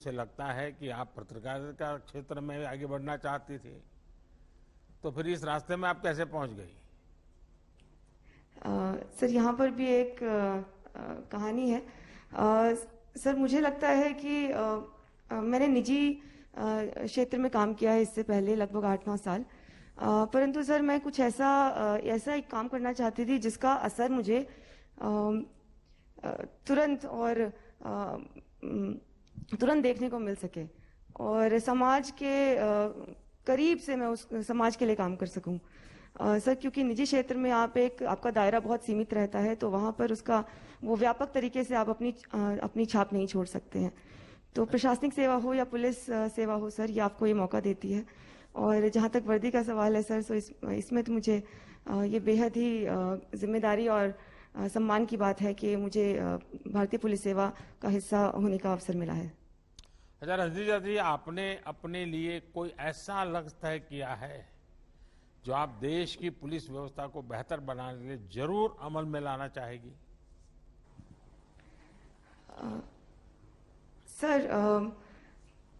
से लगता है कि आप पत्रकारिता क्षेत्र में आगे बढ़ना चाहती थी, तो फिर इस रास्ते में आप कैसे पहुंच गई? सर यहाँ पर भी एक कहानी है। सर मुझे लगता है कि मैंने निजी क्षेत्र में काम किया है इससे पहले लगभग 8-9 साल। परंतु सर मैं कुछ ऐसा एक काम करना चाहती थी जिसका असर मुझे अ, अ, तुरंत और अ, उम, तुरंत देखने को मिल सके और समाज के करीब से मैं उस समाज के लिए काम कर सकूं। सर क्योंकि निजी क्षेत्र में आपका दायरा बहुत सीमित रहता है, तो वहाँ पर उसका वो व्यापक तरीके से आप अपनी छाप नहीं छोड़ सकते हैं। तो प्रशासनिक सेवा हो या पुलिस सेवा हो सर, ये आपको ये मौका देती है। और जहाँ तक वर्दी का सवाल है सर, इसमें तो मुझे ये बेहद ही जिम्मेदारी और सम्मान की बात है कि मुझे भारतीय पुलिस सेवा का हिस्सा होने का अवसर मिला है। अच्छा रंजीता जी, आपने अपने लिए कोई ऐसा लक्ष्य तय किया है जो आप देश की पुलिस व्यवस्था को बेहतर बनाने के लिए जरूर अमल में लाना चाहेगी? सर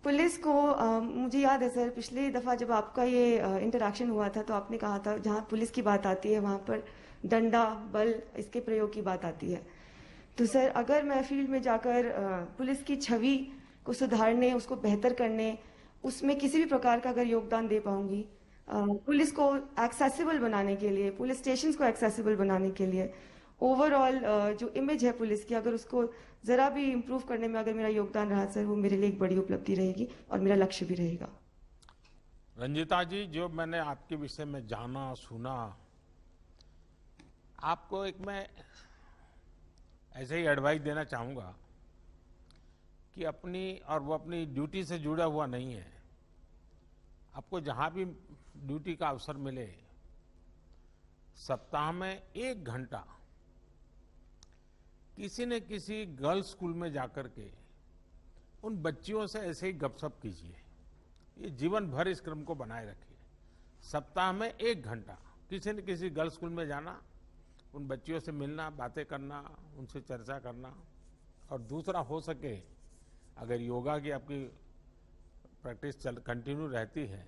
पुलिस को मुझे याद है सर, पिछली दफ़ा जब आपका ये इंटरैक्शन हुआ था तो आपने कहा था जहाँ पुलिस की बात आती है वहाँ पर डंडा बल इसके प्रयोग की बात आती है। तो सर अगर मैं फील्ड में जाकर पुलिस की छवि को सुधारने, उसको बेहतर करने, उसमें किसी भी प्रकार का अगर योगदान दे पाऊंगी, पुलिस को एक्सेसिबल बनाने के लिए, पुलिस स्टेशंस को एक्सेसिबल बनाने के लिए, ओवरऑल जो इमेज है पुलिस की, अगर उसको जरा भी इम्प्रूव करने में अगर मेरा योगदान रहा सर, वो मेरे लिए एक बड़ी उपलब्धि रहेगी और मेरा लक्ष्य भी रहेगा। रंजीता जी, जो मैंने आपके विषय में जाना सुना, आपको एक मैं ऐसे ही एडवाइस देना चाहूंगा कि अपनी ड्यूटी से जुड़ा हुआ नहीं है। आपको जहां भी ड्यूटी का अवसर मिले, सप्ताह में 1 घंटा किसी न किसी गर्ल्स स्कूल में जाकर के उन बच्चियों से ऐसे ही गपशप कीजिए। ये जीवन भर इस क्रम को बनाए रखिए। सप्ताह में 1 घंटा किसी न किसी गर्ल्स स्कूल में जाना, उन बच्चियों से मिलना, बातें करना, उनसे चर्चा करना। और दूसरा, हो सके अगर योगा की आपकी प्रैक्टिस कंटिन्यू रहती है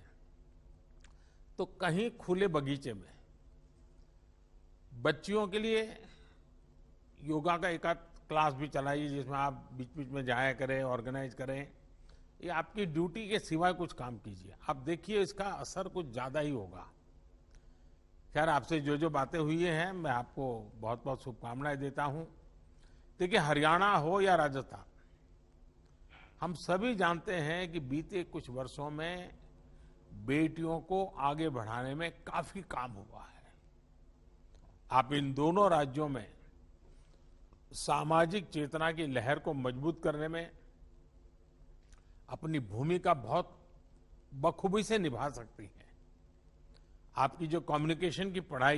तो कहीं खुले बगीचे में बच्चियों के लिए योगा का एक आध क्लास भी चलाइए, जिसमें आप बीच बीच में जाया करें, ऑर्गेनाइज करें। ये आपकी ड्यूटी के सिवाय कुछ काम कीजिए, आप देखिए इसका असर कुछ ज्यादा ही होगा। खैर, आपसे जो जो बातें हुई हैं, मैं आपको बहुत बहुत शुभकामनाएं देता हूं। देखिए, हरियाणा हो या राजस्थान, हम सभी जानते हैं कि बीते कुछ वर्षों में बेटियों को आगे बढ़ाने में काफी काम हुआ है। आप इन दोनों राज्यों में सामाजिक चेतना की लहर को मजबूत करने में अपनी भूमिका बहुत बखूबी से निभा सकती हैं। आपकी जो कम्युनिकेशन की पढ़ाई